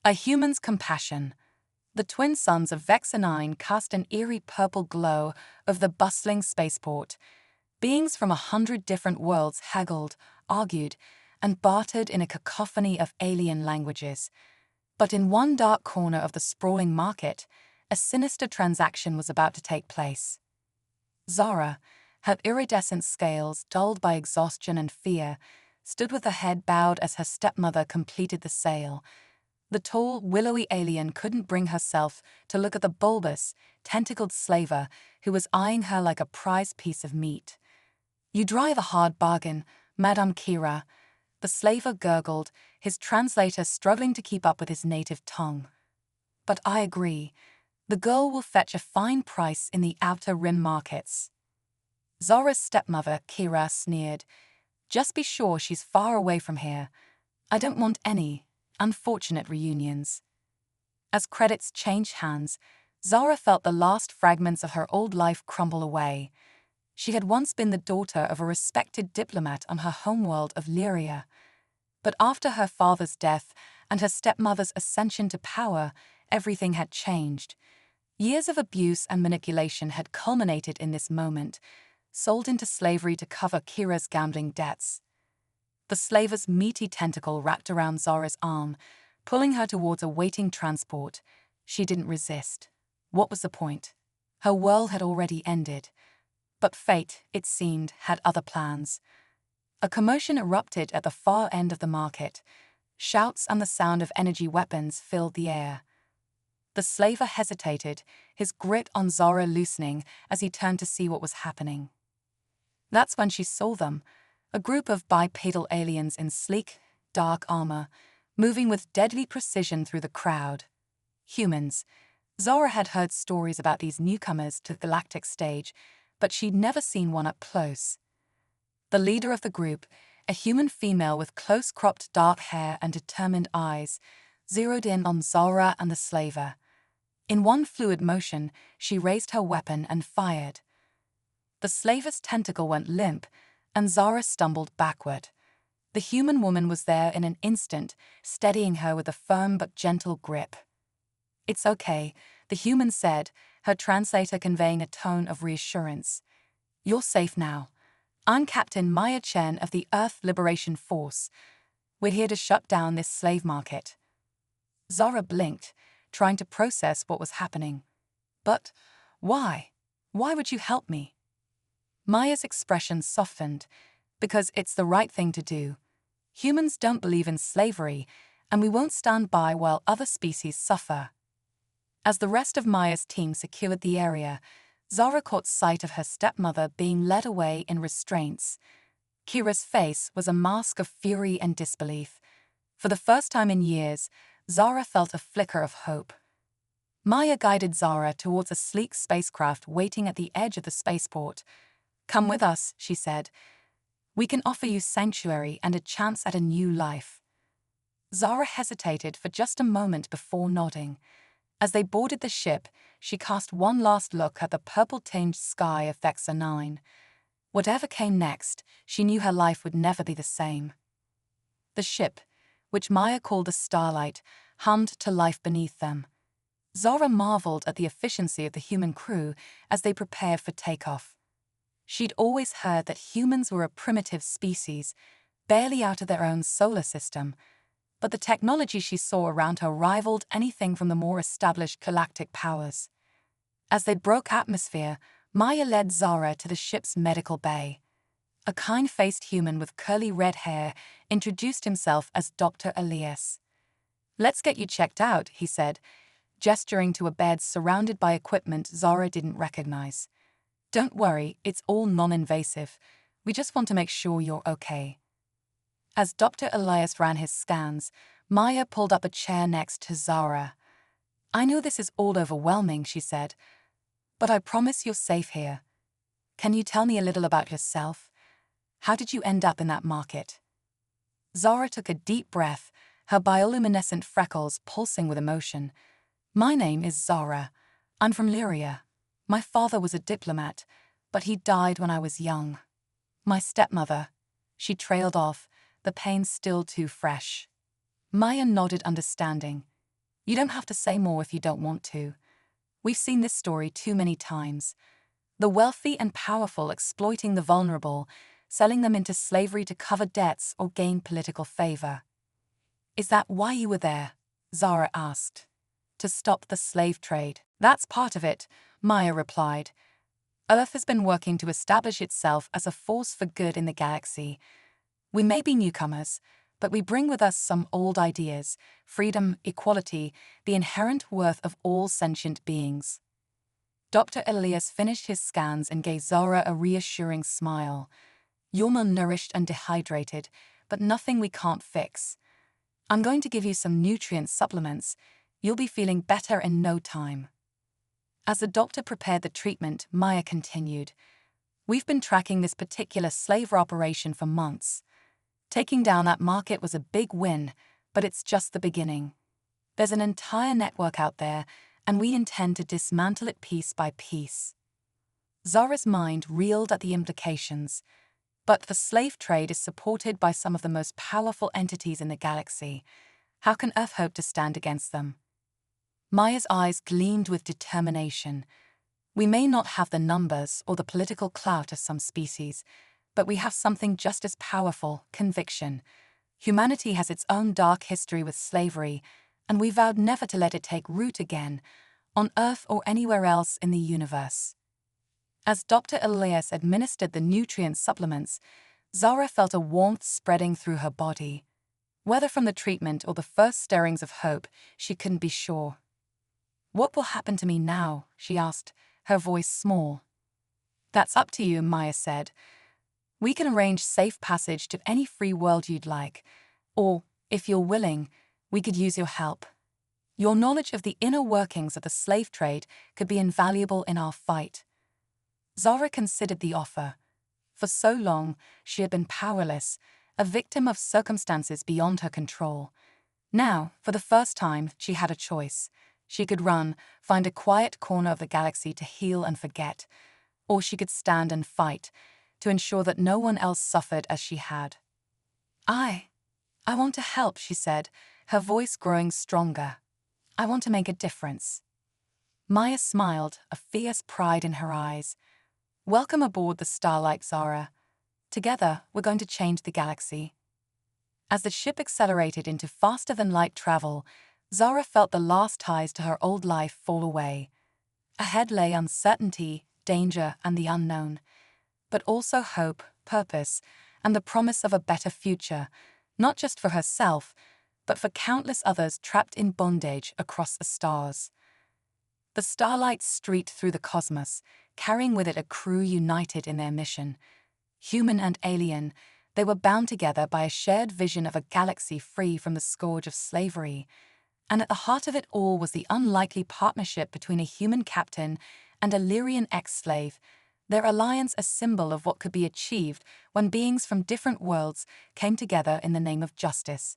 A human's compassion. The twin suns of Vexa-9 cast an eerie purple glow over the bustling spaceport. Beings from 100 different worlds haggled, argued, and bartered in a cacophony of alien languages. But in one dark corner of the sprawling market, a sinister transaction was about to take place. Zara, her iridescent scales dulled by exhaustion and fear, stood with her head bowed as her stepmother completed the sale. The tall, willowy alien couldn't bring herself to look at the bulbous, tentacled slaver who was eyeing her like a prized piece of meat. "You drive a hard bargain, Madame Kira," the slaver gurgled, his translator struggling to keep up with his native tongue. "But I agree. The girl will fetch a fine price in the outer rim markets." Zara's stepmother, Kira, sneered. "Just be sure she's far away from here. I don't want any unfortunate reunions." As credits changed hands, Zara felt the last fragments of her old life crumble away. She had once been the daughter of a respected diplomat on her homeworld of Lyria. But after her father's death and her stepmother's ascension to power, everything had changed. Years of abuse and manipulation had culminated in this moment, sold into slavery to cover Kira's gambling debts. The slaver's meaty tentacle wrapped around Zara's arm, pulling her towards a waiting transport. She didn't resist. What was the point? Her world had already ended. But fate, it seemed, had other plans. A commotion erupted at the far end of the market. Shouts and the sound of energy weapons filled the air. The slaver hesitated, his grip on Zara loosening as he turned to see what was happening. That's when she saw them, a group of bipedal aliens in sleek, dark armor, moving with deadly precision through the crowd. Humans. Zara had heard stories about these newcomers to the galactic stage, but she'd never seen one up close. The leader of the group, a human female with close-cropped dark hair and determined eyes, zeroed in on Zara and the slaver. In one fluid motion, she raised her weapon and fired. The slaver's tentacle went limp, and Zara stumbled backward. The human woman was there in an instant, steadying her with a firm but gentle grip. "It's okay," the human said, her translator conveying a tone of reassurance. "You're safe now. I'm Captain Maya Chen of the Earth Liberation Force. We're here to shut down this slave market." Zara blinked, trying to process what was happening. "But why? Why would you help me?" Maya's expression softened. "Because it's the right thing to do. Humans don't believe in slavery, and we won't stand by while other species suffer." As the rest of Maya's team secured the area, Zara caught sight of her stepmother being led away in restraints. Kira's face was a mask of fury and disbelief. For the first time in years, Zara felt a flicker of hope. Maya guided Zara towards a sleek spacecraft waiting at the edge of the spaceport. "Come with us," she said. "We can offer you sanctuary and a chance at a new life." Zara hesitated for just a moment before nodding. As they boarded the ship, she cast one last look at the purple-tinged sky of Vexa-9. Whatever came next, she knew her life would never be the same. The ship, which Maya called the Starlight, hummed to life beneath them. Zara marveled at the efficiency of the human crew as they prepared for takeoff. She'd always heard that humans were a primitive species, barely out of their own solar system, but the technology she saw around her rivaled anything from the more established galactic powers. As they broke atmosphere, Maya led Zara to the ship's medical bay. A kind-faced human with curly red hair introduced himself as Dr. Elias. "Let's get you checked out," he said, gesturing to a bed surrounded by equipment Zara didn't recognize. "Don't worry, it's all non-invasive. We just want to make sure you're okay." As Dr. Elias ran his scans, Maya pulled up a chair next to Zara. "I know this is all overwhelming," she said, "but I promise you're safe here. Can you tell me a little about yourself? How did you end up in that market?" Zara took a deep breath, her bioluminescent freckles pulsing with emotion. "My name is Zara. I'm from Lyria. My father was a diplomat, but he died when I was young. My stepmother." She trailed off, the pain still too fresh. Maya nodded understanding. You don't have to say more if you don't want to. We've seen this story too many times. The wealthy and powerful exploiting the vulnerable, selling them into slavery to cover debts or gain political favor. Is that why you were there? Zara asked. To stop the slave trade. That's part of it, Maya replied. Earth has been working to establish itself as a force for good in the galaxy. We may be newcomers, but we bring with us some old ideas: freedom, equality, the inherent worth of all sentient beings. Dr. Elias finished his scans and gave Zara a reassuring smile. You're malnourished and dehydrated, but nothing we can't fix. I'm going to give you some nutrient supplements. You'll be feeling better in no time. As the doctor prepared the treatment, Maya continued. We've been tracking this particular slaver operation for months. Taking down that market was a big win, but it's just the beginning. There's an entire network out there, and we intend to dismantle it piece by piece. Zara's mind reeled at the implications. But the slave trade is supported by some of the most powerful entities in the galaxy. How can Earth hope to stand against them? Maya's eyes gleamed with determination. We may not have the numbers or the political clout of some species, but we have something just as powerful: conviction. Humanity has its own dark history with slavery, and we vowed never to let it take root again, on Earth or anywhere else in the universe. As Dr. Elias administered the nutrient supplements, Zara felt a warmth spreading through her body. Whether from the treatment or the first stirrings of hope, she couldn't be sure. What will happen to me now? She asked, her voice small. That's up to you, Maya said. We can arrange safe passage to any free world you'd like, or, if you're willing, we could use your help. Your knowledge of the inner workings of the slave trade could be invaluable in our fight. Zara considered the offer. For so long, she had been powerless, a victim of circumstances beyond her control. Now, for the first time, she had a choice. She could run, find a quiet corner of the galaxy to heal and forget, or she could stand and fight, to ensure that no one else suffered as she had. I want to help, she said, her voice growing stronger. I want to make a difference. Maya smiled, a fierce pride in her eyes. Welcome aboard the Starlight, Zara. Together, we're going to change the galaxy. As the ship accelerated into faster-than-light travel, Zara felt the last ties to her old life fall away. Ahead lay uncertainty, danger, and the unknown, but also hope, purpose, and the promise of a better future, not just for herself, but for countless others trapped in bondage across the stars. The Starlight streaked through the cosmos, carrying with it a crew united in their mission. Human and alien, they were bound together by a shared vision of a galaxy free from the scourge of slavery. And at the heart of it all was the unlikely partnership between a human captain and a Lyrian ex-slave, their alliance a symbol of what could be achieved when beings from different worlds came together in the name of justice.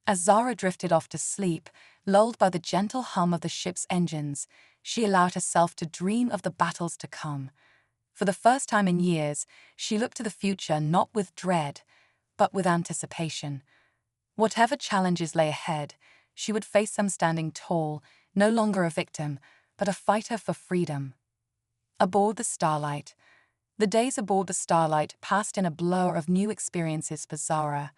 As Zara drifted off to sleep, lulled by the gentle hum of the ship's engines, she allowed herself to dream of the battles to come. For the first time in years, she looked to the future not with dread, but with anticipation. Whatever challenges lay ahead, she would face them standing tall, no longer a victim, but a fighter for freedom. Aboard the Starlight. The days aboard the Starlight passed in a blur of new experiences for Zara.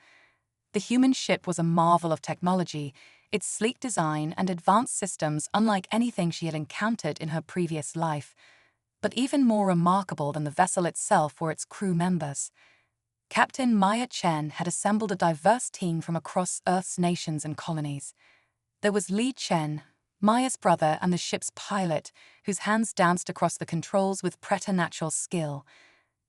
The human ship was a marvel of technology, its sleek design and advanced systems unlike anything she had encountered in her previous life. But even more remarkable than the vessel itself were its crew members. Captain Maya Chen had assembled a diverse team from across Earth's nations and colonies. There was Li Chen, Maya's brother and the ship's pilot, whose hands danced across the controls with preternatural skill.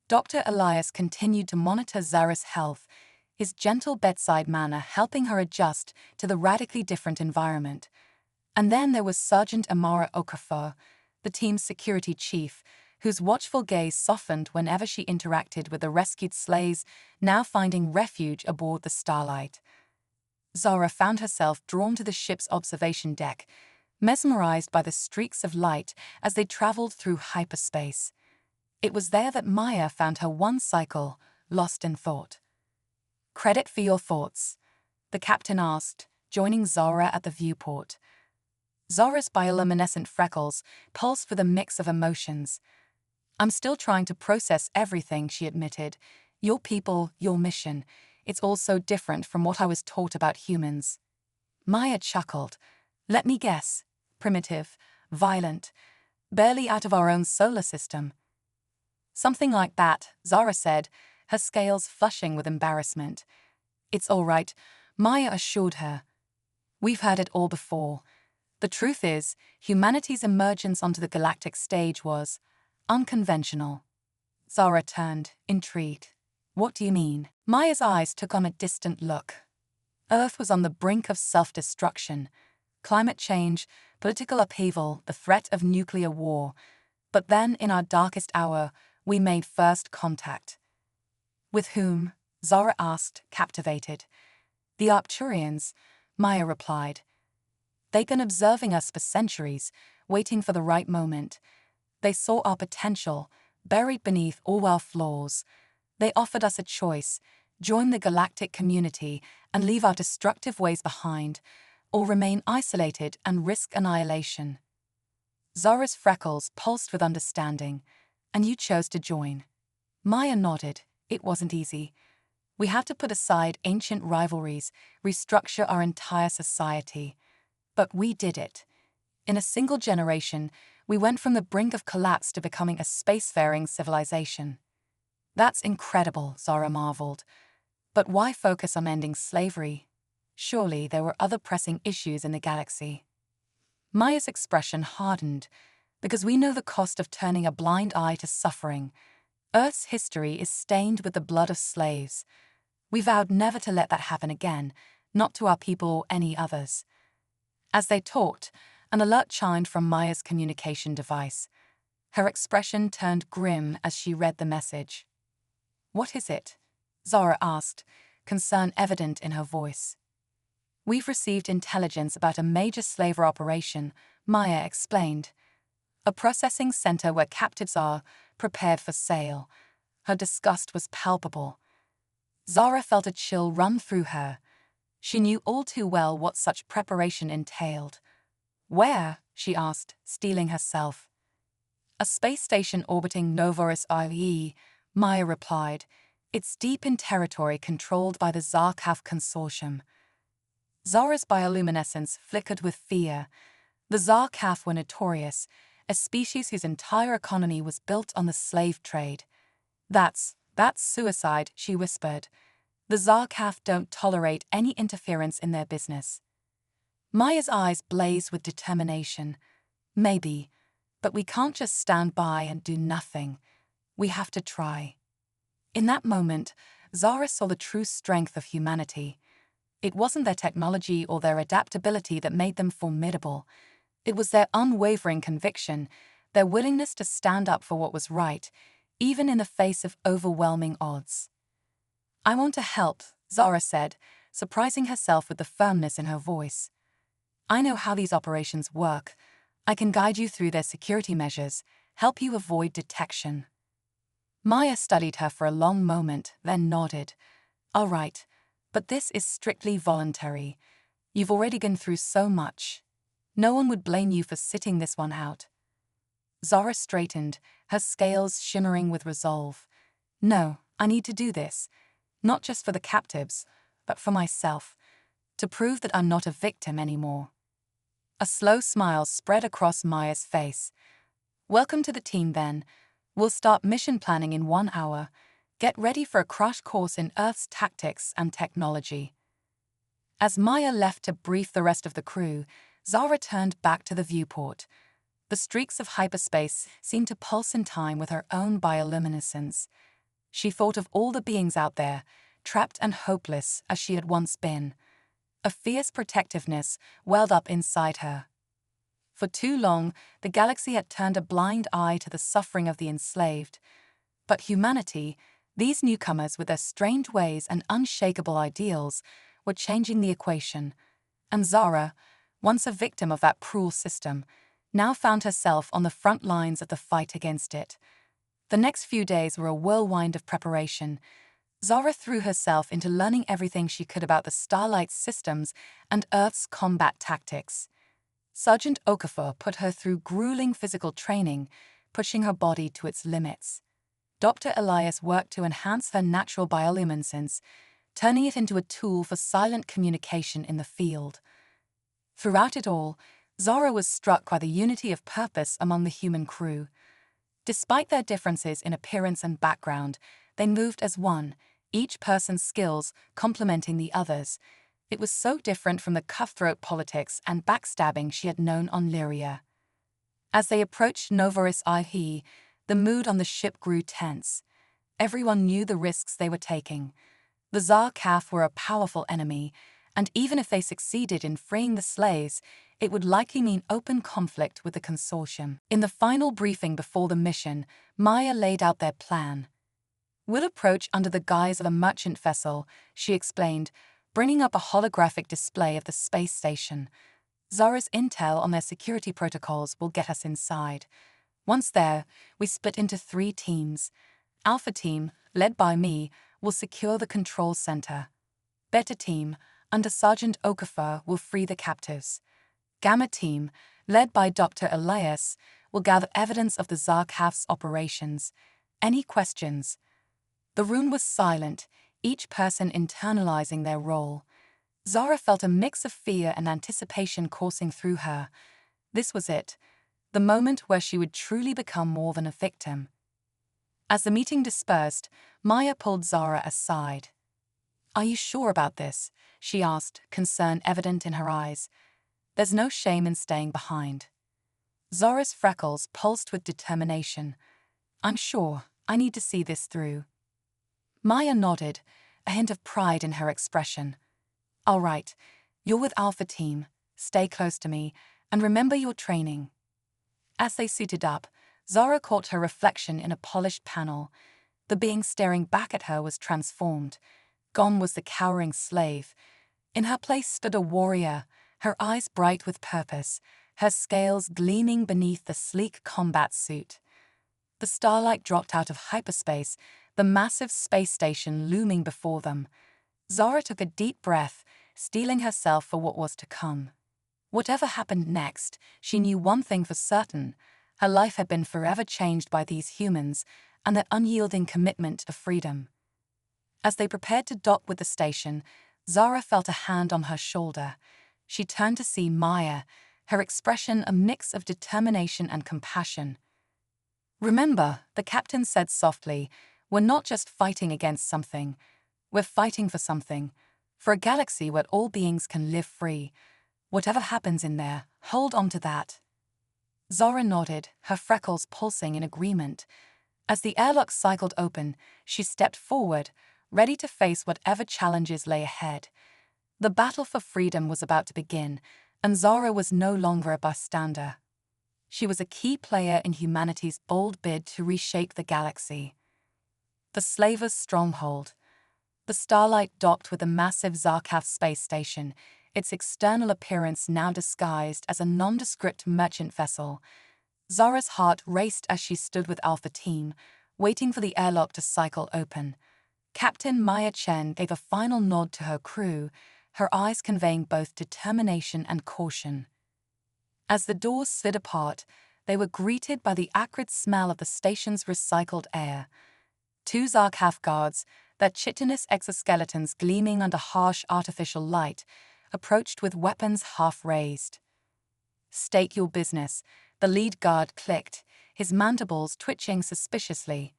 Dr. Elias continued to monitor Zara's health, his gentle bedside manner helping her adjust to the radically different environment. And then there was Sergeant Amara Okafor, the team's security chief, whose watchful gaze softened whenever she interacted with the rescued slaves now finding refuge aboard the Starlight. Zara found herself drawn to the ship's observation deck, mesmerized by the streaks of light as they traveled through hyperspace. It was there that Maya found her one cycle, lost in thought. Credit for your thoughts, the captain asked, joining Zara at the viewport. Zara's bioluminescent freckles pulsed with a mix of emotions. "I'm still trying to process everything," she admitted. "Your people, your mission. It's all so different from what I was taught about humans." Maya chuckled. "Let me guess. Primitive, violent, barely out of our own solar system." "Something like that," Zara said, her scales flushing with embarrassment. "It's all right," Maya assured her. "We've heard it all before. The truth is, humanity's emergence onto the galactic stage was unconventional." Zara turned, intrigued. "What do you mean?" Maya's eyes took on a distant look. Earth was on the brink of self-destruction. Climate change, political upheaval, the threat of nuclear war. But then, in our darkest hour, we made first contact. "With whom?" Zara asked, captivated. "The Arcturians," Maya replied. "They'd been observing us for centuries, waiting for the right moment. They saw our potential, buried beneath all our flaws. They offered us a choice: join the galactic community and leave our destructive ways behind, or remain isolated and risk annihilation." Zara's freckles pulsed with understanding. "And you chose to join." Maya nodded. "It wasn't easy. We had to put aside ancient rivalries, restructure our entire society. But we did it. In a single generation, we went from the brink of collapse to becoming a spacefaring civilization." "That's incredible," Zara marveled. "But why focus on ending slavery? Surely there were other pressing issues in the galaxy." Maya's expression hardened. "Because we know the cost of turning a blind eye to suffering. Earth's history is stained with the blood of slaves. We vowed never to let that happen again, not to our people or any others." As they talked, an alert chimed from Maya's communication device. Her expression turned grim as she read the message. "What is it?" Zara asked, concern evident in her voice. "We've received intelligence about a major slaver operation," Maya explained. "A processing center where captives are prepared for sale." Her disgust was palpable. Zara felt a chill run through her. She knew all too well what such preparation entailed. "Where?" she asked, steeling herself. "A space station orbiting Novaris IE," Maya replied. "It's deep in territory controlled by the Zarkaf Consortium." Zara's bioluminescence flickered with fear. The Zarkaf were notorious, a species whose entire economy was built on the slave trade. That's suicide," she whispered. "The Zarkaf don't tolerate any interference in their business." Maya's eyes blazed with determination. "Maybe, but we can't just stand by and do nothing. We have to try." In that moment, Zara saw the true strength of humanity. It wasn't their technology or their adaptability that made them formidable. It was their unwavering conviction, their willingness to stand up for what was right, even in the face of overwhelming odds. "I want to help," Zara said, surprising herself with the firmness in her voice. "I know how these operations work. I can guide you through their security measures, help you avoid detection." Maya studied her for a long moment, then nodded. "All right, but this is strictly voluntary. You've already gone through so much. No one would blame you for sitting this one out." Zara straightened, her scales shimmering with resolve. "No, I need to do this. Not just for the captives, but for myself. To prove that I'm not a victim anymore." A slow smile spread across Maya's face. "Welcome to the team, then. We'll start mission planning in 1 hour. Get ready for a crash course in Earth's tactics and technology." As Maya left to brief the rest of the crew, Zara turned back to the viewport. The streaks of hyperspace seemed to pulse in time with her own bioluminescence. She thought of all the beings out there, trapped and hopeless as she had once been. A fierce protectiveness welled up inside her. For too long, the galaxy had turned a blind eye to the suffering of the enslaved. But humanity, these newcomers with their strange ways and unshakable ideals, were changing the equation. And Zara, once a victim of that cruel system, now found herself on the front lines of the fight against it. The next few days were a whirlwind of preparation. Zara threw herself into learning everything she could about the Starlight systems and Earth's combat tactics. Sergeant Okafor put her through grueling physical training, pushing her body to its limits. Dr. Elias worked to enhance her natural bioluminescence, turning it into a tool for silent communication in the field. Throughout it all, Zara was struck by the unity of purpose among the human crew. Despite their differences in appearance and background, they moved as one, each person's skills complementing the others. It was so different from the cutthroat politics and backstabbing she had known on Lyria. As they approached Novaris IE, the mood on the ship grew tense. Everyone knew the risks they were taking. The Zarkaf were a powerful enemy, and even if they succeeded in freeing the slaves, it would likely mean open conflict with the consortium. In the final briefing before the mission, Maya laid out their plan. "We'll approach under the guise of a merchant vessel," she explained, bringing up a holographic display of the space station. "Zara's intel on their security protocols will get us inside. Once there, we split into 3 teams. Alpha Team, led by me, will secure the control center. Beta Team, under Sergeant Okafor, will free the captives. Gamma Team, led by Dr. Elias, will gather evidence of the Zarkaf's operations. Any questions?" The room was silent, each person internalizing their role. Zara felt a mix of fear and anticipation coursing through her. This was it, the moment where she would truly become more than a victim. As the meeting dispersed, Maya pulled Zara aside. "Are you sure about this?" she asked, concern evident in her eyes. "There's no shame in staying behind." Zara's freckles pulsed with determination. "I'm sure. I need to see this through." Maya nodded, a hint of pride in her expression. "All right, you're with Alpha Team. Stay close to me, and remember your training." As they suited up, Zara caught her reflection in a polished panel. The being staring back at her was transformed. Gone was the cowering slave. In her place stood a warrior, her eyes bright with purpose, her scales gleaming beneath the sleek combat suit. The starlight dropped out of hyperspace, the massive space station looming before them. Zara took a deep breath, steeling herself for what was to come. Whatever happened next, she knew one thing for certain: her life had been forever changed by these humans and their unyielding commitment to freedom. As they prepared to dock with the station, Zara felt a hand on her shoulder. She turned to see Maya, her expression a mix of determination and compassion. "Remember," the captain said softly, "we're not just fighting against something. We're fighting for something. For a galaxy where all beings can live free. Whatever happens in there, hold on to that." Zara nodded, her freckles pulsing in agreement. As the airlock cycled open, she stepped forward, ready to face whatever challenges lay ahead. The battle for freedom was about to begin, and Zara was no longer a bystander. She was a key player in humanity's bold bid to reshape the galaxy. The Slaver's stronghold. The Starlight docked with the massive Zarkaf space station, its external appearance now disguised as a nondescript merchant vessel. Zara's heart raced as she stood with Alpha Team, waiting for the airlock to cycle open. Captain Maya Chen gave a final nod to her crew, her eyes conveying both determination and caution. As the doors slid apart, they were greeted by the acrid smell of the station's recycled air. 2 Zarkaf guards, their chitinous exoskeletons gleaming under harsh artificial light, approached with weapons half raised. "State your business," the lead guard clicked, his mandibles twitching suspiciously.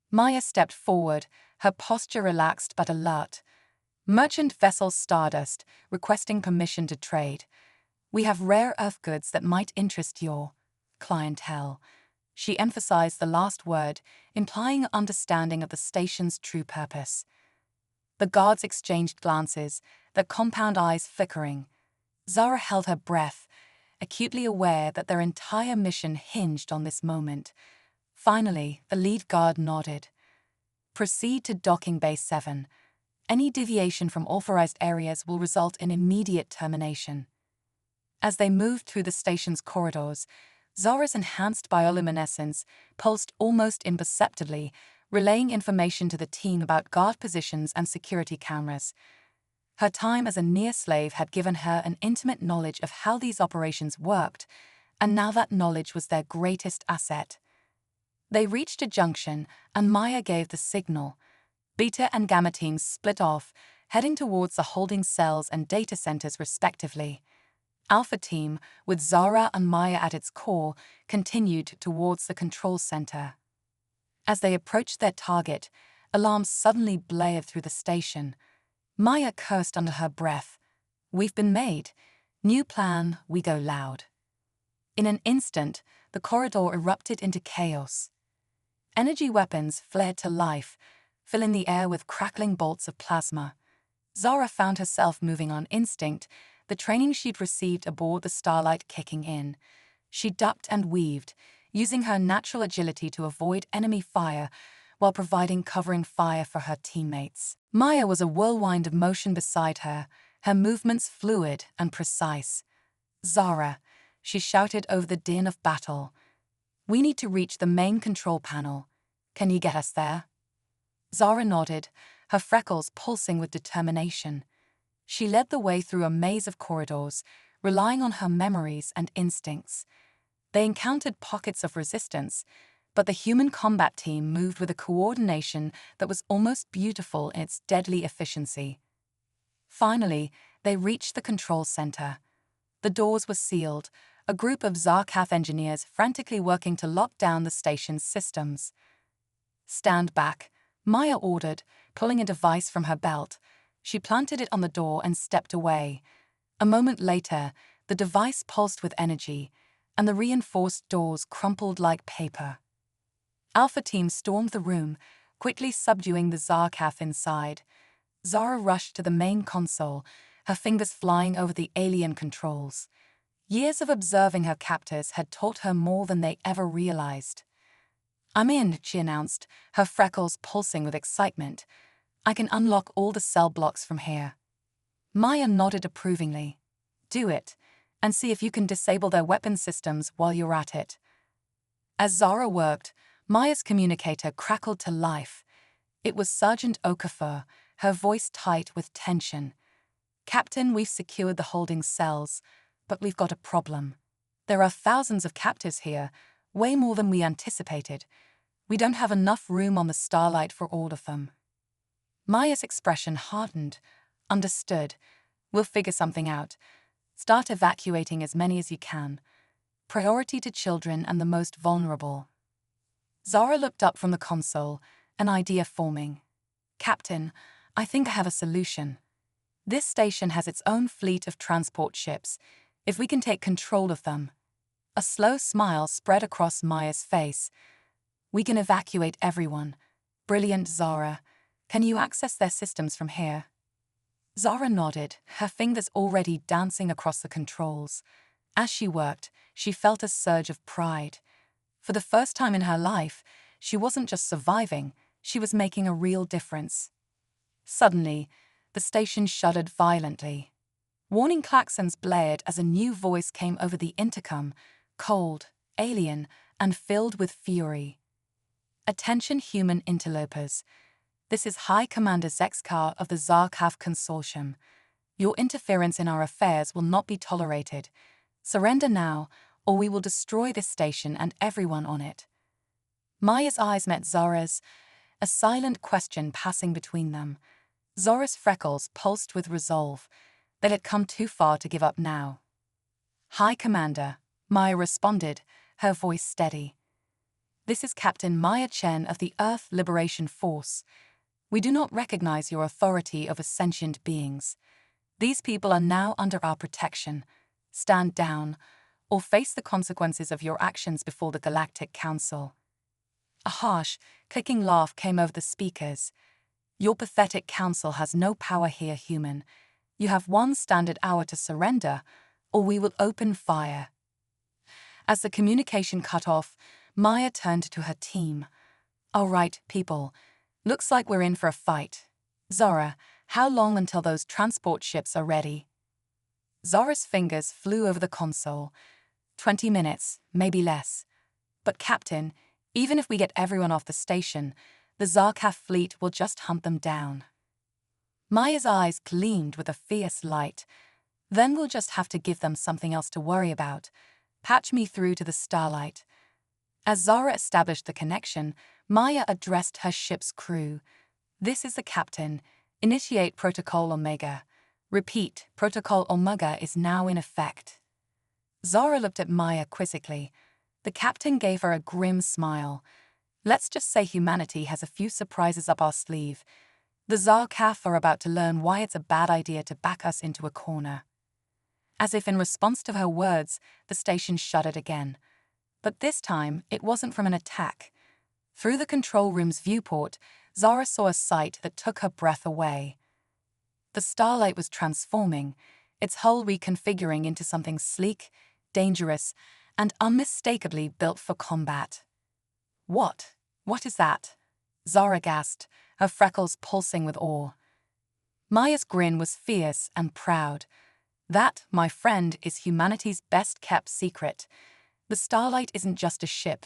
Maya stepped forward, her posture relaxed but alert. "Merchant vessel Stardust, requesting permission to trade. We have rare earth goods that might interest your clientele." She emphasized the last word, implying an understanding of the station's true purpose. The guards exchanged glances, their compound eyes flickering. Zara held her breath, acutely aware that their entire mission hinged on this moment. Finally, the lead guard nodded. "Proceed to docking Bay 7. Any deviation from authorized areas will result in immediate termination." As they moved through the station's corridors, Zara's enhanced bioluminescence pulsed almost imperceptibly, relaying information to the team about guard positions and security cameras. Her time as a near-slave had given her an intimate knowledge of how these operations worked, and now that knowledge was their greatest asset. They reached a junction, and Maya gave the signal. Beta and Gamma teams split off, heading towards the holding cells and data centers respectively. Alpha team, with Zara and Maya at its core, continued towards the control center. As they approached their target, alarms suddenly blared through the station. Maya cursed under her breath. "We've been made. New plan, we go loud." In an instant, the corridor erupted into chaos. Energy weapons flared to life, filling the air with crackling bolts of plasma. Zara found herself moving on instinct, the training she'd received aboard the Starlight kicking in. She ducked and weaved, using her natural agility to avoid enemy fire while providing covering fire for her teammates. Maya was a whirlwind of motion beside her, her movements fluid and precise. "Zara," she shouted over the din of battle. "We need to reach the main control panel. Can you get us there?" Zara nodded, her freckles pulsing with determination. She led the way through a maze of corridors, relying on her memories and instincts. They encountered pockets of resistance, but the human combat team moved with a coordination that was almost beautiful in its deadly efficiency. Finally, they reached the control center. The doors were sealed, a group of Zarkath engineers frantically working to lock down the station's systems. "Stand back," Maya ordered, pulling a device from her belt. She planted it on the door and stepped away. A moment later, the device pulsed with energy, and the reinforced doors crumpled like paper. Alpha team stormed the room, quickly subduing the Zarkath inside. Zara rushed to the main console, her fingers flying over the alien controls. Years of observing her captors had taught her more than they ever realized. "I'm in," she announced, her freckles pulsing with excitement. "I can unlock all the cell blocks from here." Maya nodded approvingly. "Do it, and see if you can disable their weapon systems while you're at it." As Zara worked, Maya's communicator crackled to life. It was Sergeant Okafor, her voice tight with tension. "Captain, we've secured the holding cells, but we've got a problem. There are thousands of captives here, way more than we anticipated. We don't have enough room on the Starlight for all of them." Maya's expression hardened. "Understood. We'll figure something out. Start evacuating as many as you can. Priority to children and the most vulnerable." Zara looked up from the console, an idea forming. "Captain, I think I have a solution. This station has its own fleet of transport ships. If we can take control of them." A slow smile spread across Maya's face. "We can evacuate everyone. Brilliant, Zara. Can you access their systems from here?" Zara nodded, her fingers already dancing across the controls. As she worked, she felt a surge of pride. For the first time in her life, she wasn't just surviving, she was making a real difference. Suddenly, the station shuddered violently. Warning klaxons blared as a new voice came over the intercom, cold, alien, and filled with fury. "Attention human interlopers. This is High Commander Zexkar of the Zarkath Consortium. Your interference in our affairs will not be tolerated. Surrender now, or we will destroy this station and everyone on it." Maya's eyes met Zara's, a silent question passing between them. Zara's freckles pulsed with resolve. They had come too far to give up now. "High Commander," Maya responded, her voice steady. "This is Captain Maya Chen of the Earth Liberation Force. We do not recognize your authority over sentient beings. These people are now under our protection. Stand down, or face the consequences of your actions before the Galactic Council." A harsh, clicking laugh came over the speakers. "Your pathetic council has no power here, human. You have one standard hour to surrender, or we will open fire." As the communication cut off, Maya turned to her team. "All right, people. Looks like we're in for a fight. Zara, how long until those transport ships are ready?" Zara's fingers flew over the console. 20 minutes, maybe less. "But Captain, even if we get everyone off the station, the Zarkath fleet will just hunt them down." Maya's eyes gleamed with a fierce light. Then we'll just have to give them something else to worry about. Patch me through to the Starlight. As Zara established the connection, Maya addressed her ship's crew. This is the captain. Initiate Protocol Omega. Repeat, Protocol Omega is now in effect. Zara looked at Maya quizzically. The captain gave her a grim smile. Let's just say humanity has a few surprises up our sleeve. The Zarkaf are about to learn why it's a bad idea to back us into a corner. As if in response to her words, the station shuddered again. But this time, it wasn't from an attack. Through the control room's viewport, Zara saw a sight that took her breath away. The Starlight was transforming, its hull reconfiguring into something sleek, dangerous, and unmistakably built for combat. What? What is that? Zara gasped, her freckles pulsing with awe. Maya's grin was fierce and proud. That, my friend, is humanity's best-kept secret. The Starlight isn't just a ship.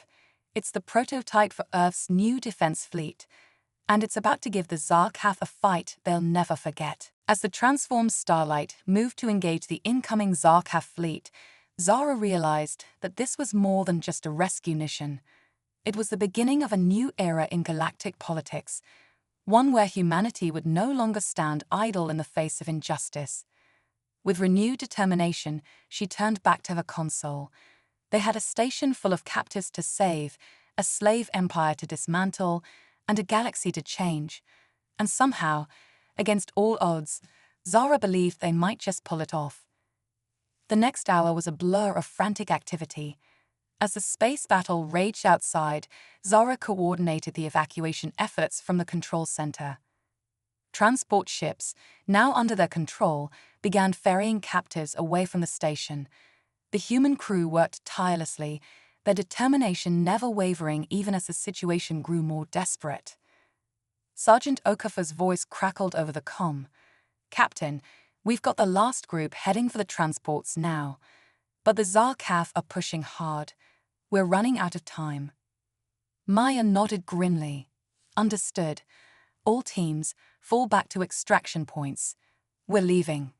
It's the prototype for Earth's new defense fleet. And it's about to give the Zarkaf a fight they'll never forget. As the transformed Starlight moved to engage the incoming Zarkaf fleet, Zara realized that this was more than just a rescue mission. It was the beginning of a new era in galactic politics, one where humanity would no longer stand idle in the face of injustice. With renewed determination, she turned back to her console. They had a station full of captives to save, a slave empire to dismantle, and a galaxy to change. And somehow, against all odds, Zara believed they might just pull it off. The next hour was a blur of frantic activity. As the space battle raged outside, Zara coordinated the evacuation efforts from the control center. Transport ships, now under their control, began ferrying captives away from the station. The human crew worked tirelessly, their determination never wavering even as the situation grew more desperate. Sergeant Okafor's voice crackled over the comm. "Captain, we've got the last group heading for the transports now. But the Zarkaf are pushing hard. We're running out of time." Maya nodded grimly. "Understood. All teams, fall back to extraction points. We're leaving."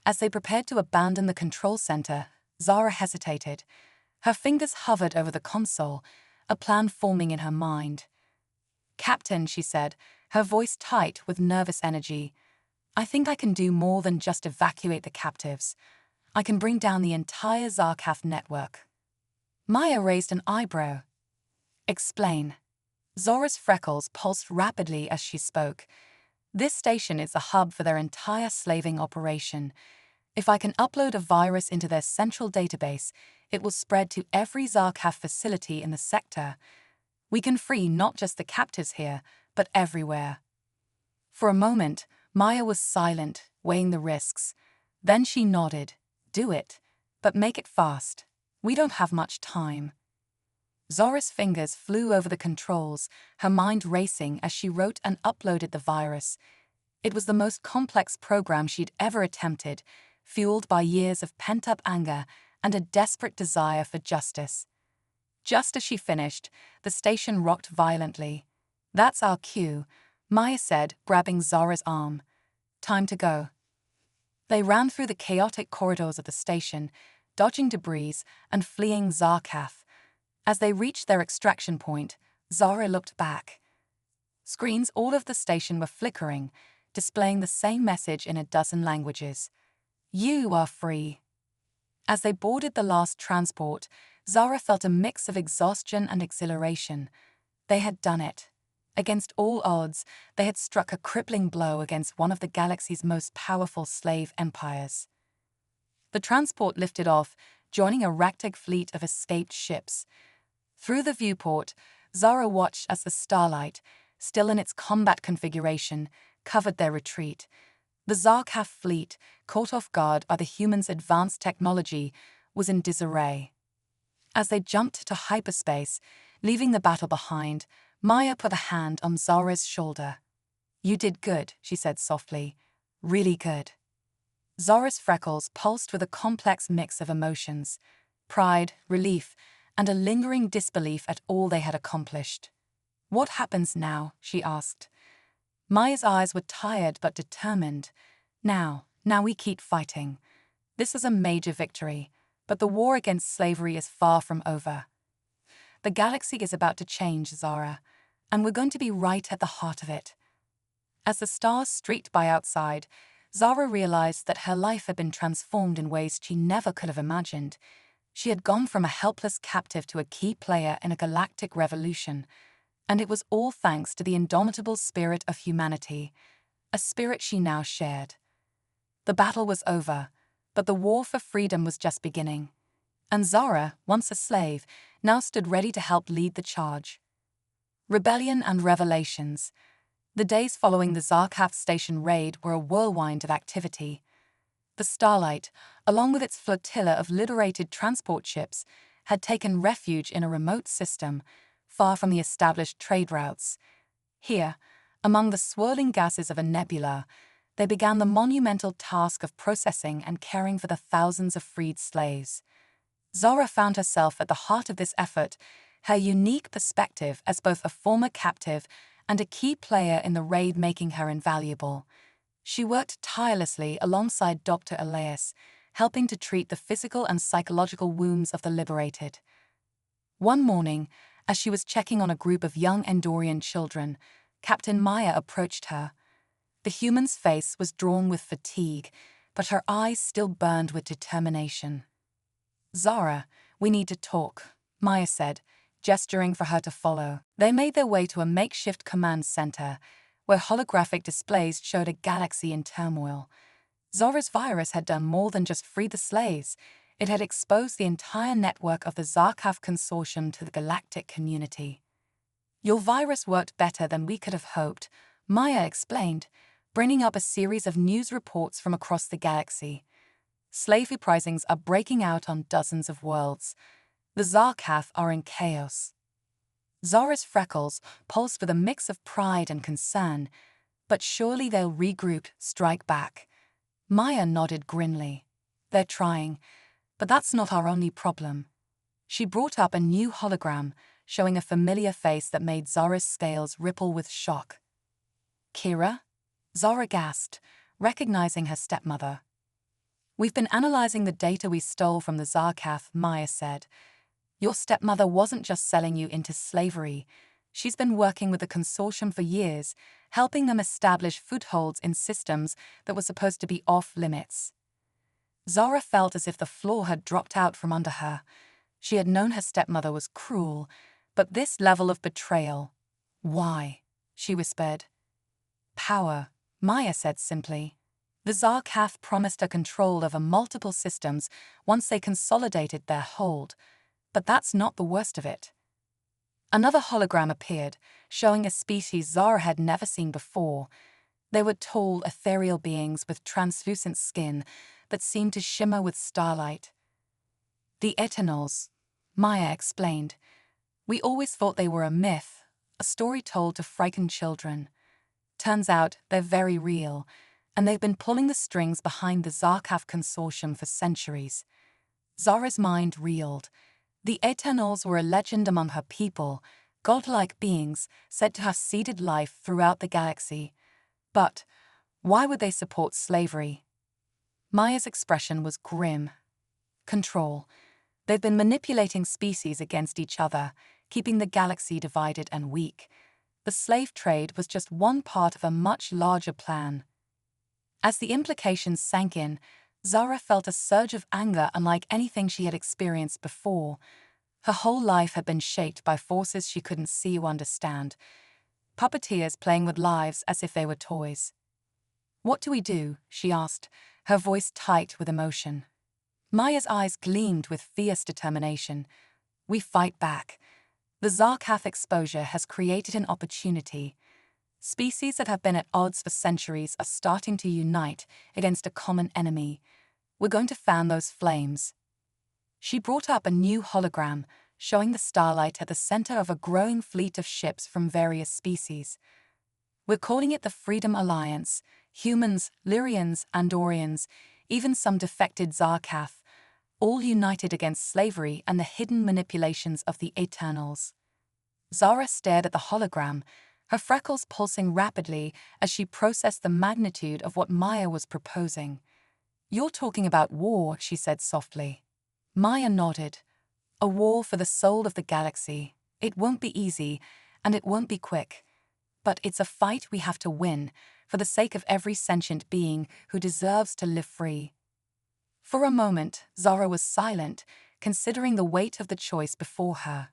As they prepared to abandon the control center, Zara hesitated. Her fingers hovered over the console, a plan forming in her mind. "Captain," she said, her voice tight with nervous energy, "I think I can do more than just evacuate the captives. I can bring down the entire Zarkaf network." Maya raised an eyebrow. "Explain." Zara's freckles pulsed rapidly as she spoke. "This station is the hub for their entire slaving operation. If I can upload a virus into their central database, it will spread to every Zarkaf facility in the sector. We can free not just the captives here, but everywhere." For a moment, Maya was silent, weighing the risks. Then she nodded. "Do it, but make it fast. We don't have much time." Zara's fingers flew over the controls, her mind racing as she wrote and uploaded the virus. It was the most complex program she'd ever attempted, fueled by years of pent-up anger and a desperate desire for justice. Just as she finished, the station rocked violently. "That's our cue," Maya said, grabbing Zara's arm. "Time to go." They ran through the chaotic corridors of the station, dodging debris and fleeing Zarkaf. As they reached their extraction point, Zara looked back. Screens all over the station were flickering, displaying the same message in a dozen languages. "You are free." As they boarded the last transport, Zara felt a mix of exhaustion and exhilaration. They had done it. Against all odds, they had struck a crippling blow against one of the galaxy's most powerful slave empires. The transport lifted off, joining a ragtag fleet of escaped ships. Through the viewport, Zara watched as the Starlight, still in its combat configuration, covered their retreat. The Zarkaf fleet, caught off guard by the humans' advanced technology, was in disarray. As they jumped to hyperspace, leaving the battle behind, Maya put a hand on Zara's shoulder. "You did good," she said softly. "Really good." Zara's freckles pulsed with a complex mix of emotions: pride, relief, and a lingering disbelief at all they had accomplished. "What happens now?" she asked. Maya's eyes were tired but determined. Now we keep fighting. This is a major victory, but the war against slavery is far from over. The galaxy is about to change, Zara, and we're going to be right at the heart of it. As the stars streaked by outside, Zara realized that her life had been transformed in ways she never could have imagined. She had gone from a helpless captive to a key player in a galactic revolution, and it was all thanks to the indomitable spirit of humanity, a spirit she now shared. The battle was over, but the war for freedom was just beginning. And Zara, once a slave, now stood ready to help lead the charge. Rebellion and revelations. The days following the Zarkaf Station raid were a whirlwind of activity. The Starlight, along with its flotilla of liberated transport ships, had taken refuge in a remote system, far from the established trade routes. Here, among the swirling gases of a nebula, they began the monumental task of processing and caring for the thousands of freed slaves. Zara found herself at the heart of this effort, her unique perspective as both a former captive and a key player in the raid making her invaluable. She worked tirelessly alongside Dr. Elias, helping to treat the physical and psychological wounds of the liberated. One morning, as she was checking on a group of young Endorian children, Captain Maya approached her. The human's face was drawn with fatigue, but her eyes still burned with determination. "Zara, we need to talk," Maya said, gesturing for her to follow. They made their way to a makeshift command center, where holographic displays showed a galaxy in turmoil. Zara's virus had done more than just free the slaves. It had exposed the entire network of the Zarkaf Consortium to the galactic community. "Your virus worked better than we could have hoped," Maya explained, bringing up a series of news reports from across the galaxy. Slave uprisings are breaking out on dozens of worlds. The Zarkaf are in chaos. Zara's freckles pulsed with a mix of pride and concern, but surely they'll regroup, strike back. Maya nodded grimly. "They're trying, but that's not our only problem." She brought up a new hologram, showing a familiar face that made Zara's scales ripple with shock. "Kira?" Zara gasped, recognizing her stepmother. "We've been analyzing the data we stole from the Zarkaf," Maya said. "Your stepmother wasn't just selling you into slavery. She's been working with the consortium for years, helping them establish footholds in systems that were supposed to be off-limits." Zara felt as if the floor had dropped out from under her. She had known her stepmother was cruel, but this level of betrayal— "Why?" she whispered. "Power," Maya said simply. The Zarkaf promised her control over multiple systems once they consolidated their hold, but that's not the worst of it. Another hologram appeared, showing a species Zara had never seen before. They were tall, ethereal beings with translucent skin that seemed to shimmer with starlight. "The Eternals," Maya explained. "We always thought they were a myth, a story told to frighten children. Turns out they're very real, and they've been pulling the strings behind the Zarkaf Consortium for centuries." Zara's mind reeled. The Eternals were a legend among her people, godlike beings said to have seeded life throughout the galaxy. But why would they support slavery? Maya's expression was grim. "Control. They've been manipulating species against each other, keeping the galaxy divided and weak. The slave trade was just one part of a much larger plan." As the implications sank in, Zara felt a surge of anger unlike anything she had experienced before. Her whole life had been shaped by forces she couldn't see or understand, puppeteers playing with lives as if they were toys. "What do we do?" she asked, her voice tight with emotion. Maya's eyes gleamed with fierce determination. "We fight back. The Zarkaf exposure has created an opportunity. Species that have been at odds for centuries are starting to unite against a common enemy. We're going to fan those flames." She brought up a new hologram, showing the starlight at the center of a growing fleet of ships from various species. "We're calling it the Freedom Alliance. Humans, Lyrians, Andorians, even some defected Zarkaf, all united against slavery and the hidden manipulations of the Eternals." Zara stared at the hologram, her freckles pulsing rapidly as she processed the magnitude of what Maya was proposing. "You're talking about war," she said softly. Maya nodded. "A war for the soul of the galaxy. It won't be easy, and it won't be quick. But it's a fight we have to win, for the sake of every sentient being who deserves to live free." For a moment, Zara was silent, considering the weight of the choice before her.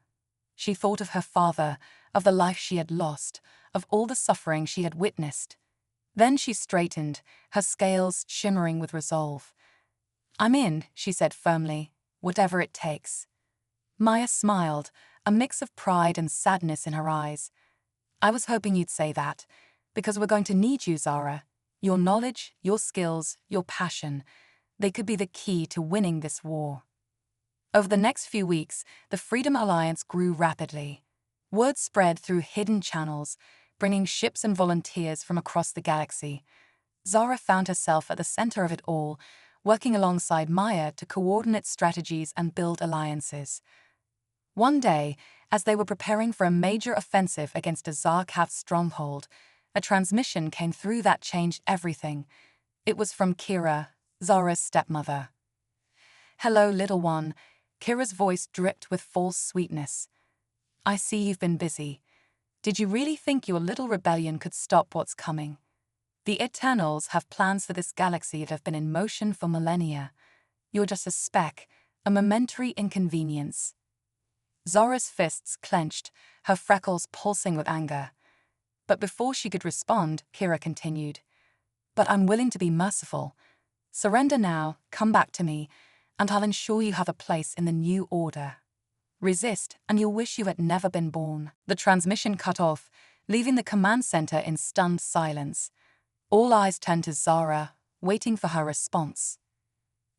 She thought of her father, of the life she had lost, of all the suffering she had witnessed. Then she straightened, her scales shimmering with resolve. "I'm in," she said firmly, "whatever it takes." Maya smiled, a mix of pride and sadness in her eyes. "I was hoping you'd say that, because we're going to need you, Zara. Your knowledge, your skills, your passion, they could be the key to winning this war." Over the next few weeks, the Freedom Alliance grew rapidly. Word spread through hidden channels, bringing ships and volunteers from across the galaxy. Zara found herself at the center of it all, working alongside Maya to coordinate strategies and build alliances. One day, as they were preparing for a major offensive against a Zarkaf stronghold, a transmission came through that changed everything. It was from Kira, Zara's stepmother. "Hello, little one." Kira's voice dripped with false sweetness. "I see you've been busy. Did you really think your little rebellion could stop what's coming? The Eternals have plans for this galaxy that have been in motion for millennia. You're just a speck, a momentary inconvenience." Zara's fists clenched, her freckles pulsing with anger. But before she could respond, Kira continued, "But I'm willing to be merciful. Surrender now, come back to me, and I'll ensure you have a place in the new order. Resist, and you'll wish you had never been born." The transmission cut off, leaving the command center in stunned silence. All eyes turned to Zara, waiting for her response.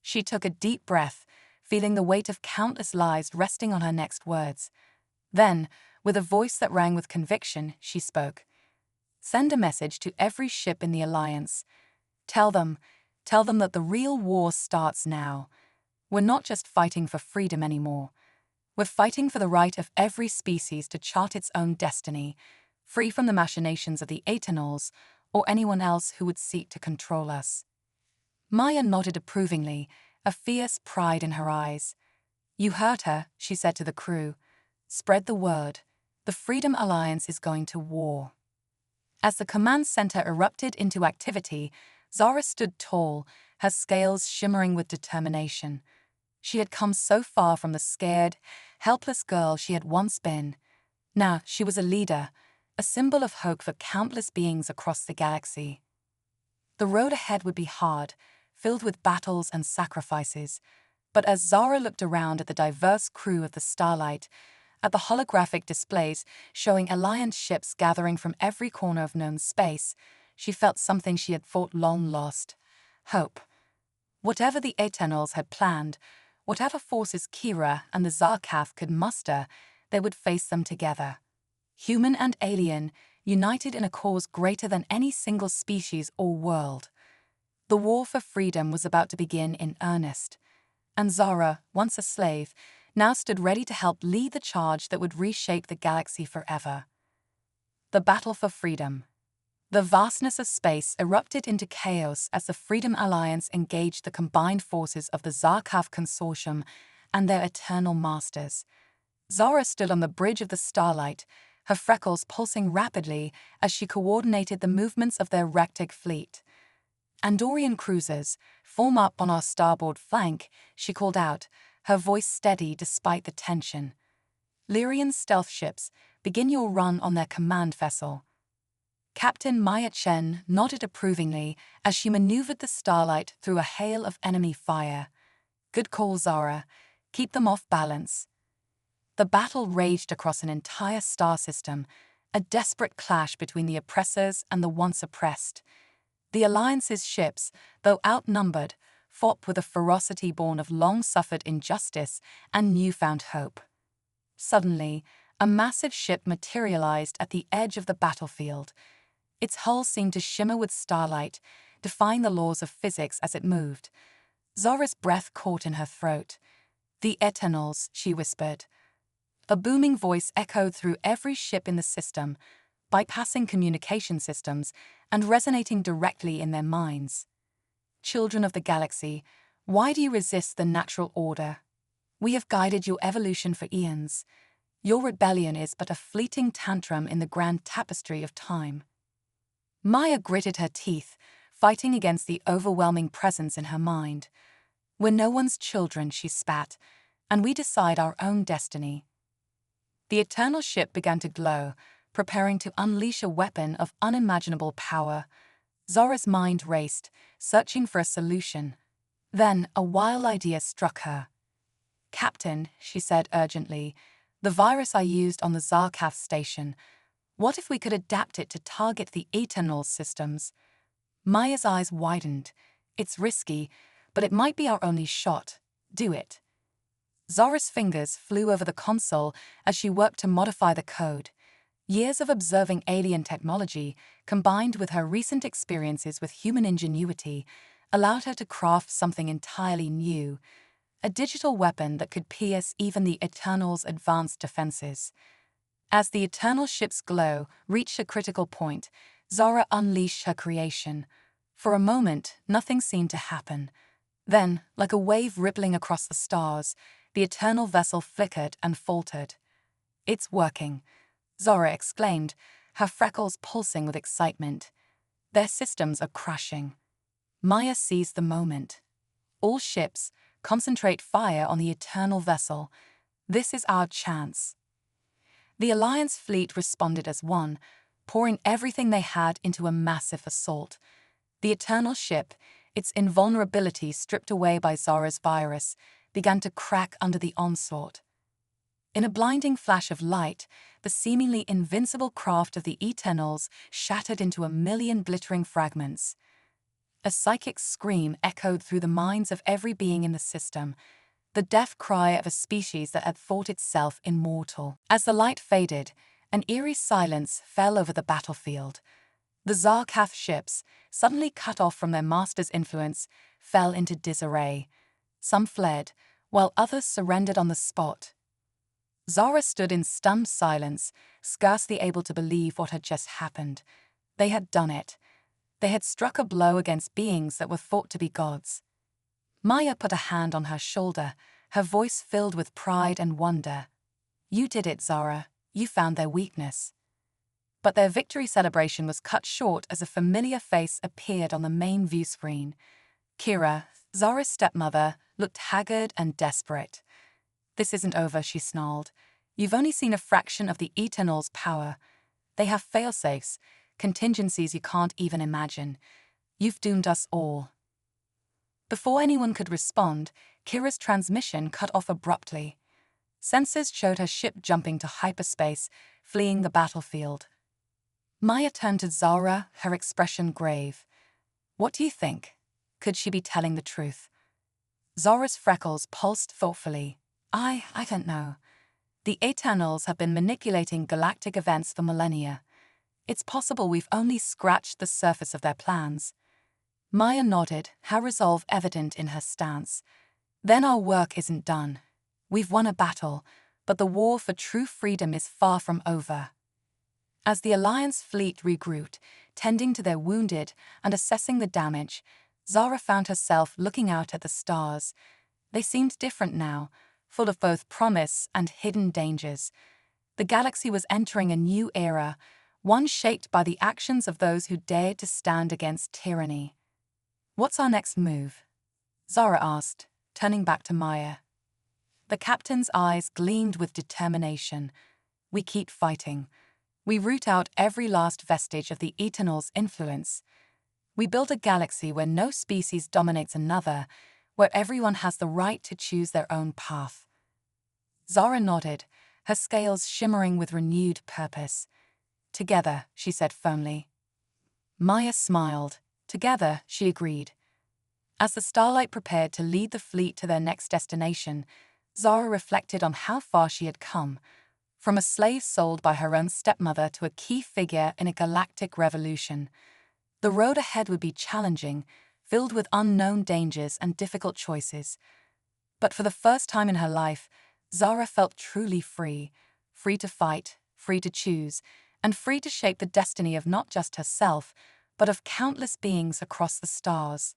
She took a deep breath, feeling the weight of countless lives resting on her next words. Then, with a voice that rang with conviction, she spoke. "Send a message to every ship in the Alliance. Tell them that the real war starts now. We're not just fighting for freedom anymore. We're fighting for the right of every species to chart its own destiny, free from the machinations of the Eternals or anyone else who would seek to control us." Maya nodded approvingly, a fierce pride in her eyes. "You heard her," she said to the crew. "Spread the word. The Freedom Alliance is going to war." As the command center erupted into activity, Zara stood tall, her scales shimmering with determination. She had come so far from the scared, helpless girl she had once been. Now she was a leader, a symbol of hope for countless beings across the galaxy. The road ahead would be hard, filled with battles and sacrifices, but as Zara looked around at the diverse crew of the Starlight, at the holographic displays showing Alliance ships gathering from every corner of known space, she felt something she had thought long lost: hope. Whatever the Eternals had planned, whatever forces Kira and the Zarkaf could muster, they would face them together. Human and alien, united in a cause greater than any single species or world. The war for freedom was about to begin in earnest, and Zara, once a slave, now stood ready to help lead the charge that would reshape the galaxy forever. The battle for freedom. The vastness of space erupted into chaos as the Freedom Alliance engaged the combined forces of the Zarkaf Consortium and their eternal masters. Zara stood on the bridge of the Starlight, her freckles pulsing rapidly as she coordinated the movements of their Rectic fleet. "Andorian cruisers, form up on our starboard flank," she called out, her voice steady despite the tension. "Lyrian stealth ships, begin your run on their command vessel." Captain Maya Chen nodded approvingly as she maneuvered the Starlight through a hail of enemy fire. "Good call, Zara. Keep them off balance." The battle raged across an entire star system, a desperate clash between the oppressors and the once oppressed. The Alliance's ships, though outnumbered, fought with a ferocity born of long-suffered injustice and newfound hope. Suddenly, a massive ship materialized at the edge of the battlefield. Its hull seemed to shimmer with starlight, defying the laws of physics as it moved. Zara's breath caught in her throat. "The Eternals," she whispered. A booming voice echoed through every ship in the system. bypassing communication systems and resonating directly in their minds. Children of the galaxy, why do you resist the natural order? We have guided your evolution for eons. Your rebellion is but a fleeting tantrum in the grand tapestry of time. Maya gritted her teeth, fighting against the overwhelming presence in her mind. We're no one's children, she spat, and we decide our own destiny. The eternal ship began to glow, preparing to unleash a weapon of unimaginable power. Zara's mind raced, searching for a solution. Then a wild idea struck her. "Captain," she said urgently, "the virus I used on the Zarkaf station, what if we could adapt it to target the Eternal's systems?" Maya's eyes widened. "It's risky, but it might be our only shot. Do it." Zara's fingers flew over the console as she worked to modify the code. Years of observing alien technology, combined with her recent experiences with human ingenuity, allowed her to craft something entirely new, a digital weapon that could pierce even the Eternal's advanced defenses. As the Eternal ship's glow reached a critical point, Zara unleashed her creation. For a moment, nothing seemed to happen. Then, like a wave rippling across the stars, the Eternal vessel flickered and faltered. "It's working," Zara exclaimed, her freckles pulsing with excitement. "Their systems are crashing." Maya seized the moment. "All ships, concentrate fire on the Eternal vessel. This is our chance." The Alliance fleet responded as one, pouring everything they had into a massive assault. The Eternal ship, its invulnerability stripped away by Zara's virus, began to crack under the onslaught. In a blinding flash of light, the seemingly invincible craft of the Eternals shattered into a million glittering fragments. A psychic scream echoed through the minds of every being in the system, the deaf cry of a species that had thought itself immortal. As the light faded, an eerie silence fell over the battlefield. The Zarkaf ships, suddenly cut off from their master's influence, fell into disarray. Some fled, while others surrendered on the spot. Zara stood in stunned silence, scarcely able to believe what had just happened. They had done it. They had struck a blow against beings that were thought to be gods. Maya put a hand on her shoulder, her voice filled with pride and wonder. "You did it, Zara. You found their weakness." But their victory celebration was cut short as a familiar face appeared on the main view screen. Kira, Zara's stepmother, looked haggard and desperate. "This isn't over," she snarled. "You've only seen a fraction of the Eternal's power. They have failsafes, contingencies you can't even imagine. You've doomed us all." Before anyone could respond, Kira's transmission cut off abruptly. Sensors showed her ship jumping to hyperspace, fleeing the battlefield. Maya turned to Zara, her expression grave. "What do you think? Could she be telling the truth?" Zara's freckles pulsed thoughtfully. I don't know. The Eternals have been manipulating galactic events for millennia. It's possible we've only scratched the surface of their plans." Maya nodded, her resolve evident in her stance. "Then our work isn't done. We've won a battle, but the war for true freedom is far from over." As the Alliance fleet regrouped, tending to their wounded and assessing the damage, Zara found herself looking out at the stars. They seemed different now, full of both promise and hidden dangers. The galaxy was entering a new era, one shaped by the actions of those who dared to stand against tyranny. "What's our next move?" Zara asked, turning back to Maya. The captain's eyes gleamed with determination. "We keep fighting. We root out every last vestige of the Eternal's influence. We build a galaxy where no species dominates another, where everyone has the right to choose their own path." Zara nodded, her scales shimmering with renewed purpose. "Together," she said firmly. Maya smiled. Together, she agreed. As the Starlight prepared to lead the fleet to their next destination, Zara reflected on how far she had come, from a slave sold by her own stepmother to a key figure in a galactic revolution. The road ahead would be challenging, filled with unknown dangers and difficult choices. But for the first time in her life, Zara felt truly free, free to fight, free to choose, and free to shape the destiny of not just herself, but of countless beings across the stars.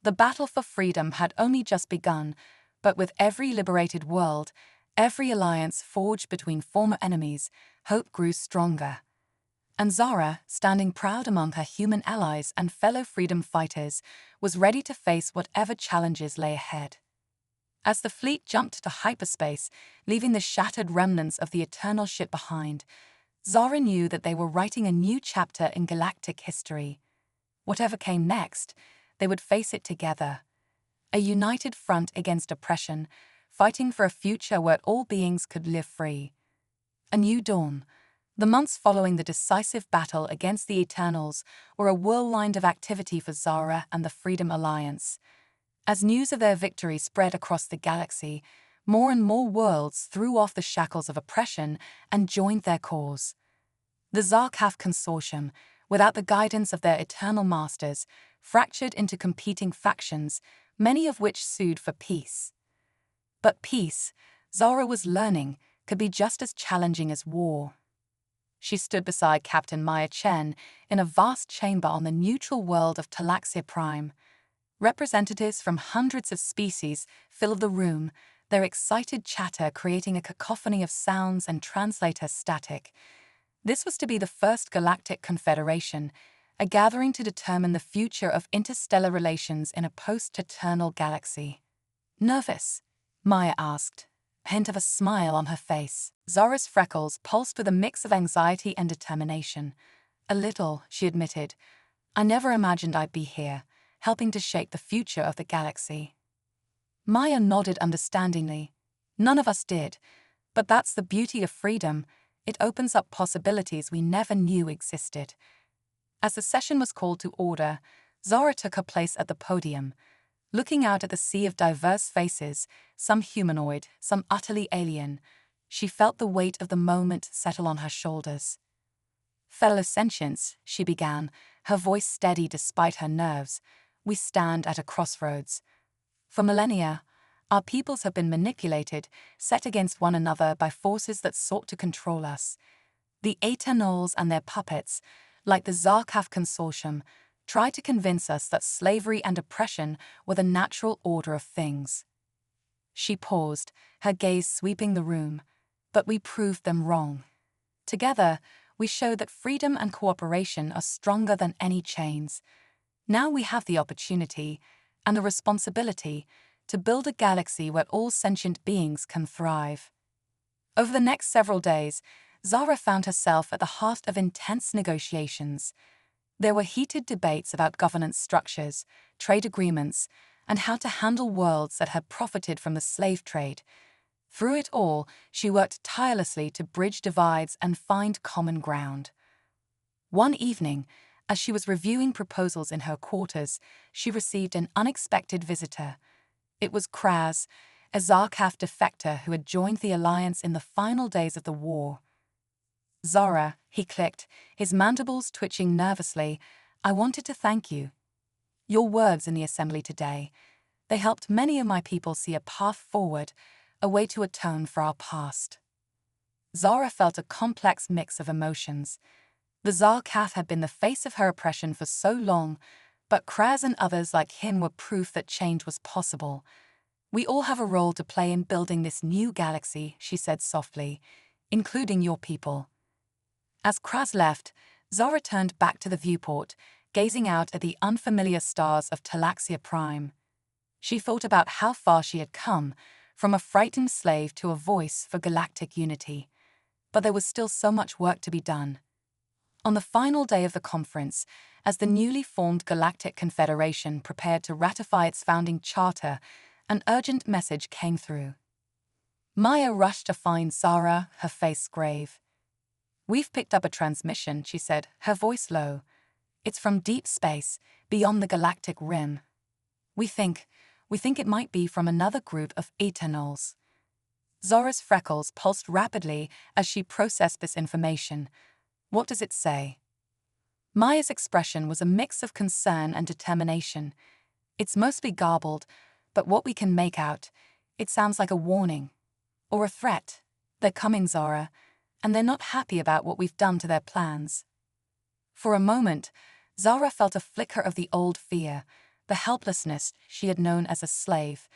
The battle for freedom had only just begun, but with every liberated world, every alliance forged between former enemies, hope grew stronger. And Zara, standing proud among her human allies and fellow freedom fighters, was ready to face whatever challenges lay ahead. As the fleet jumped to hyperspace, leaving the shattered remnants of the Eternal ship behind, Zara knew that they were writing a new chapter in galactic history. Whatever came next, they would face it together. A united front against oppression, fighting for a future where all beings could live free. A new dawn. The months following the decisive battle against the Eternals were a whirlwind of activity for Zara and the Freedom Alliance. As news of their victory spread across the galaxy, more and more worlds threw off the shackles of oppression and joined their cause. The Zarkaf Consortium, without the guidance of their eternal masters, fractured into competing factions, many of which sued for peace. But peace, Zara was learning, could be just as challenging as war. She stood beside Captain Maya Chen in a vast chamber on the neutral world of Talaxia Prime. Representatives from hundreds of species filled the room, their excited chatter creating a cacophony of sounds and translator static. This was to be the first Galactic Confederation, a gathering to determine the future of interstellar relations in a post-eternal galaxy. Nervous? Maya asked, a hint of a smile on her face. Zara's freckles pulsed with a mix of anxiety and determination. A little, she admitted. I never imagined I'd be here, helping to shape the future of the galaxy. Maya nodded understandingly. None of us did, but that's the beauty of freedom. It opens up possibilities we never knew existed. As the session was called to order, Zara took her place at the podium. Looking out at the sea of diverse faces, some humanoid, some utterly alien, she felt the weight of the moment settle on her shoulders. Fellow sentients, she began, her voice steady despite her nerves, we stand at a crossroads. For millennia, our peoples have been manipulated, set against one another by forces that sought to control us. The Eternals and their puppets, like the Zarkaf Consortium, tried to convince us that slavery and oppression were the natural order of things. She paused, her gaze sweeping the room, but we proved them wrong. Together, we showed that freedom and cooperation are stronger than any chains. Now we have the opportunity, and the responsibility, to build a galaxy where all sentient beings can thrive. Over the next several days, Zara found herself at the heart of intense negotiations. There were heated debates about governance structures, trade agreements, and how to handle worlds that had profited from the slave trade. Through it all, she worked tirelessly to bridge divides and find common ground. One evening, as she was reviewing proposals in her quarters, she received an unexpected visitor. It was Kraz, a Zarkaf defector who had joined the Alliance in the final days of the war. Zara, he clicked, his mandibles twitching nervously, I wanted to thank you. Your words in the assembly today, they helped many of my people see a path forward, a way to atone for our past. Zara felt a complex mix of emotions. The Zarkaf had been the face of her oppression for so long, but Kraz and others like him were proof that change was possible. We all have a role to play in building this new galaxy, she said softly, including your people. As Kraz left, Zara turned back to the viewport, gazing out at the unfamiliar stars of Talaxia Prime. She thought about how far she had come, from a frightened slave to a voice for galactic unity. But there was still so much work to be done. On the final day of the conference, as the newly formed Galactic Confederation prepared to ratify its founding charter, an urgent message came through. Maya rushed to find Zara, her face grave. We've picked up a transmission, she said, her voice low. It's from deep space, beyond the galactic rim. We think it might be from another group of Eternals. Zara's freckles pulsed rapidly as she processed this information. What does it say? Maya's expression was a mix of concern and determination. It's mostly garbled, but what we can make out, it sounds like a warning. Or a threat. They're coming, Zara. and they're not happy about what we've done to their plans." For a moment, Zara felt a flicker of the old fear, the helplessness she had known as a slave.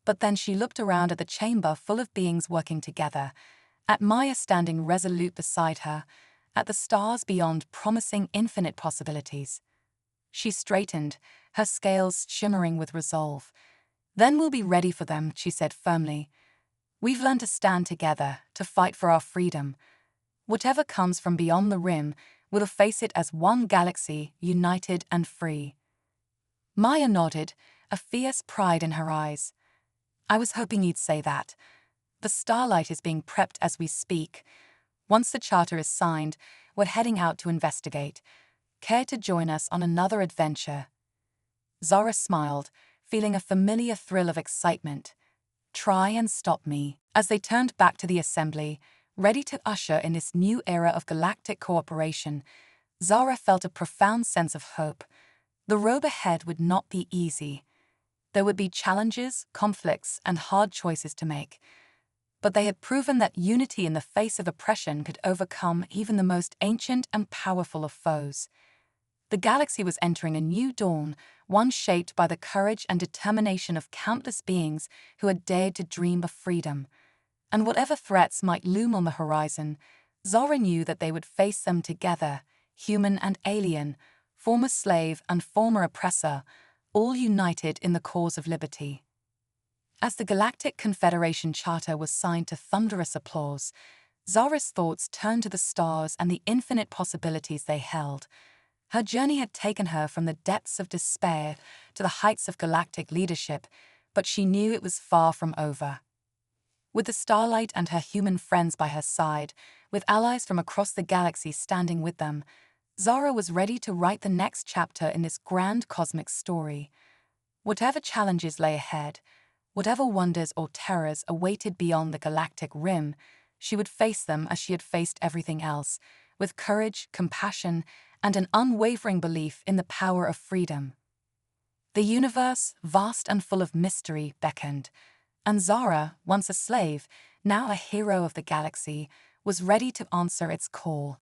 But then she looked around at the chamber full of beings working together, at Maya standing resolute beside her, at the stars beyond promising infinite possibilities. She straightened, her scales shimmering with resolve. "Then we'll be ready for them," she said firmly. "We've learned to stand together, to fight for our freedom. Whatever comes from beyond the rim, we'll face it as one galaxy, united and free." Maya nodded, a fierce pride in her eyes. "I was hoping you'd say that. The Starlight is being prepped as we speak. Once the charter is signed, we're heading out to investigate. Care to join us on another adventure?" Zara smiled, feeling a familiar thrill of excitement. "Try and stop me." As they turned back to the assembly, ready to usher in this new era of galactic cooperation, Zara felt a profound sense of hope. The road ahead would not be easy. There would be challenges, conflicts, and hard choices to make. But they had proven that unity in the face of oppression could overcome even the most ancient and powerful of foes. The galaxy was entering a new dawn, one shaped by the courage and determination of countless beings who had dared to dream of freedom. And whatever threats might loom on the horizon, Zara knew that they would face them together, human and alien, former slave and former oppressor, all united in the cause of liberty. As the Galactic Confederation Charter was signed to thunderous applause, Zara's thoughts turned to the stars and the infinite possibilities they held. Her journey had taken her from the depths of despair to the heights of galactic leadership, but she knew it was far from over. With the Starlight and her human friends by her side, with allies from across the galaxy standing with them, Zara was ready to write the next chapter in this grand cosmic story. Whatever challenges lay ahead, whatever wonders or terrors awaited beyond the galactic rim, she would face them as she had faced everything else, with courage, compassion, and an unwavering belief in the power of freedom. The universe, vast and full of mystery, beckoned, and Zara, once a slave, now a hero of the galaxy, was ready to answer its call.